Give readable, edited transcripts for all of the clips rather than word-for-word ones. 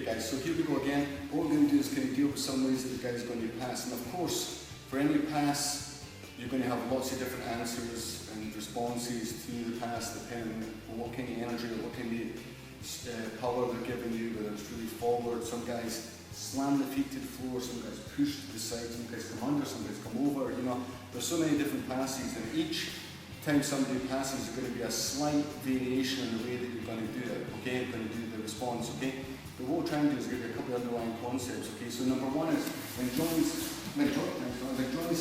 Okay guys, so here we go again. What we're going to do is kind of deal with some ways that the guy's going to pass. And of course, for any pass, you're going to have lots of different answers and responses to the pass depending on what kind of energy or what kind of power they're giving you, whether it's really forward. Some guys slam the feet to the floor, some guys push to the side, some guys come under, some guys come over, you know. There's so many different passes, and each time somebody passes, there's going to be a slight variation in the way that you're going to do it, okay? You're going to do the response, okay? But what we'll try and do is give you a couple of underlying concepts, okay? So number one is when Johnny's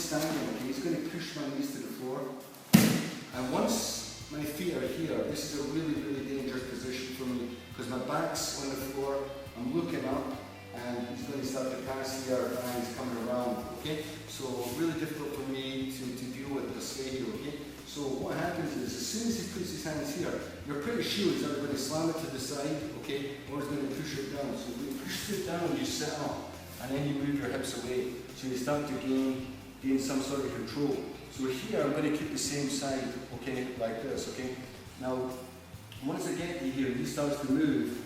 standing, okay, he's going to push my knees to the floor. And once my feet are here, this is a really, really dangerous position for me because my back's on the floor, I'm looking up, and he's going to start to pass here and he's coming around, okay? So really difficult for me to deal with this way here, okay? So what happens is, as soon as he puts his hands here, you're pretty sure he's either going to slam it to the side, okay, or he's going to push it down. So when you push it down, you sit up, and then you move your hips away. So you start to gain some sort of control. So here, I'm going to keep the same side, okay, like this, okay? Now, once I get you here, he starts to move,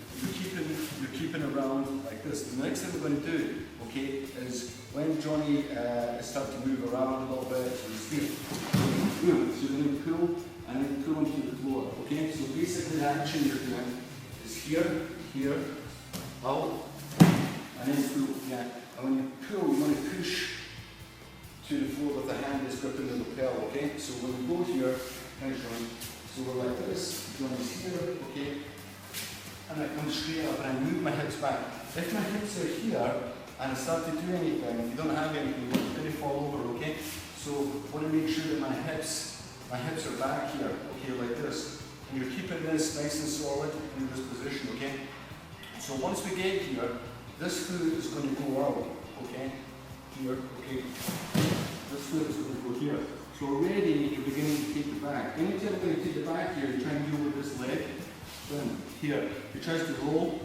you're keeping around like this. The next thing we're going to do, okay, is when Johnny starts to move around a little bit, so he's here. So you're going to pull and then pull him to the floor, okay? So basically the action you're doing is here, here, out, and then pull, yeah. And when you pull, you want to push to the floor with the hand that's gripping the lapel, okay? So when we go here, thanks Johnny. So we're like this, Johnny's here, okay? And I come straight up and I move my hips back. If my hips are here and I start to do anything, you don't have anything, you're going to fall over, okay? So I want to make sure that my hips are back here, okay, like this. And you're keeping this nice and solid in this position, okay? So once we get here, this foot is going to go out, okay? Here, okay? This foot is going to go here. So already you're beginning to take the back. Anytime you're going to take the back here, you try and deal with this leg. Then here, if he tries to roll,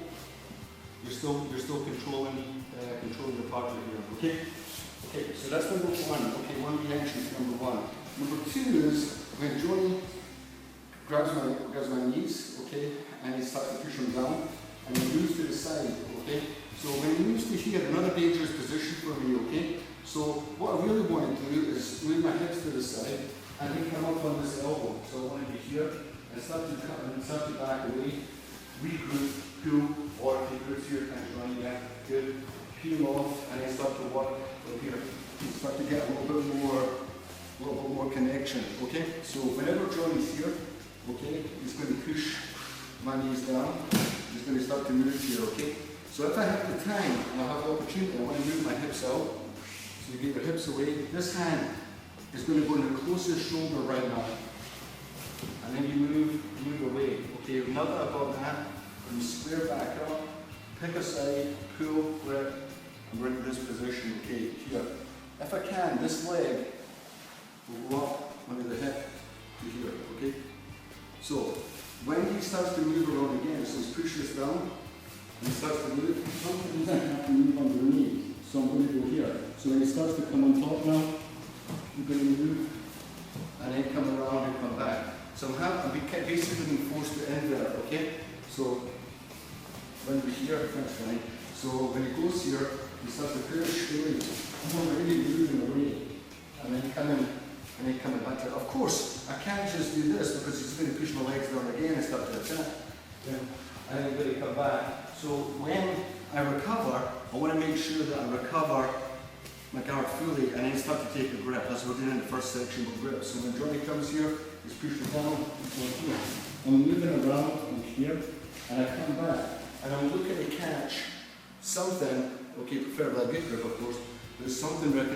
you're still controlling the partner here. Okay. Okay. So that's number one. Okay, one reaction to number one. Number two is when Johnny grabs my knees, okay, and he starts to push them down, and he moves to the side. Okay. So when he moves to here, another dangerous position for me. Okay. So what I really want to do is move my hips to the side and then come up on this elbow. So I want to be here. And start to back away, regroup, pull, or if he groups here, kind of running, yeah, good. Peel off, and then start to work from here. You start to get a little bit more connection, okay? So whenever Johnny's here, okay, he's going to push my knees down. He's going to start to move here, okay? So if I have the time, and I have the opportunity, I want to move my hips out. So you get your hips away. This hand is going to go in the closest shoulder right now. And then you move away. Okay, now that I've got that, you square back up, pick a side, pull, grip, and we're in this position, okay, here. If I can, this leg will go up under the hip to here, okay? So, when he starts to move around again, so he's pushing this down, and he starts to move, sometimes I have to move underneath, so I'm going to go here. So when he starts to come on top now, I'm going to move, and then come around and come back. So I'm basically being forced to invert, okay? So when we're here, that's fine. So when he goes here, he starts to push away. I'm really moving away. And then coming back to it. Of course, I can't just do this because he's going to push my legs down again and start to attack. Yeah. And then I'm going to come back. So when I recover, I want to make sure that I recover my guard fully and then start to take a grip. That's what we're doing in the first section with grip. So when Johnny comes here, he's pushing down, he's going here. I'm moving around from here, and I come back, and I'm looking to catch something, okay, preferably a good grip of course, there's something where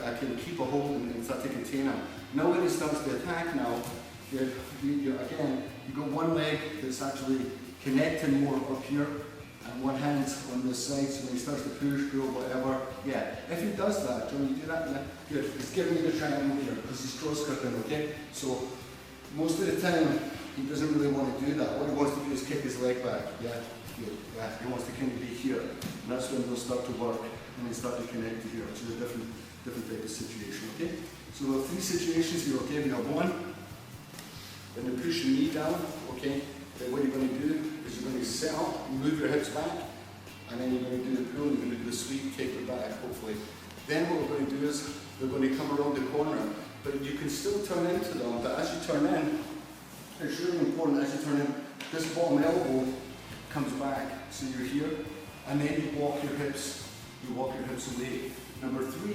I can keep a hold and start to contain him. Now when he starts to attack now, again, you've got one leg that's actually connecting more up here, and one hand on this side, so when he starts to push, pull, whatever, yeah. If he does that, Johnny, you do that, yeah, good. He's giving me the triangle here, because he's cross gripping, okay? So, most of the time, he doesn't really want to do that. What he wants to do is kick his leg back, yeah, good, yeah. He wants to kind of be here, and that's when they'll start to work, and they start to connect to here, which is a different type of situation, okay? So we have three situations here, okay? We have one, when they push the knee down, okay? Then what you're going to do is you're going to sit up, move your hips back, and then you're going to do the pull, you're going to do the sweep, taper back, hopefully. Then what we're going to do is, we're going to come around the corner, but you can still turn into them, but as you turn in, it's really important as you turn in, this bottom elbow comes back, so you're here, and then you walk your hips away. Number 3,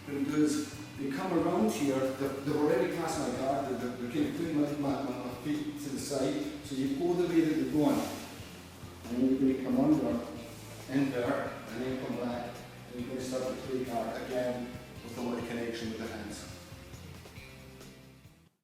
what I'm going to do is, they come around here, they've already passed my guard, they're kind of putting my feet to the side, so you go the way that they're going, and then you're going to come under, in there, and then come back, and you're going to start to play guard again with a lot of connection with the hands.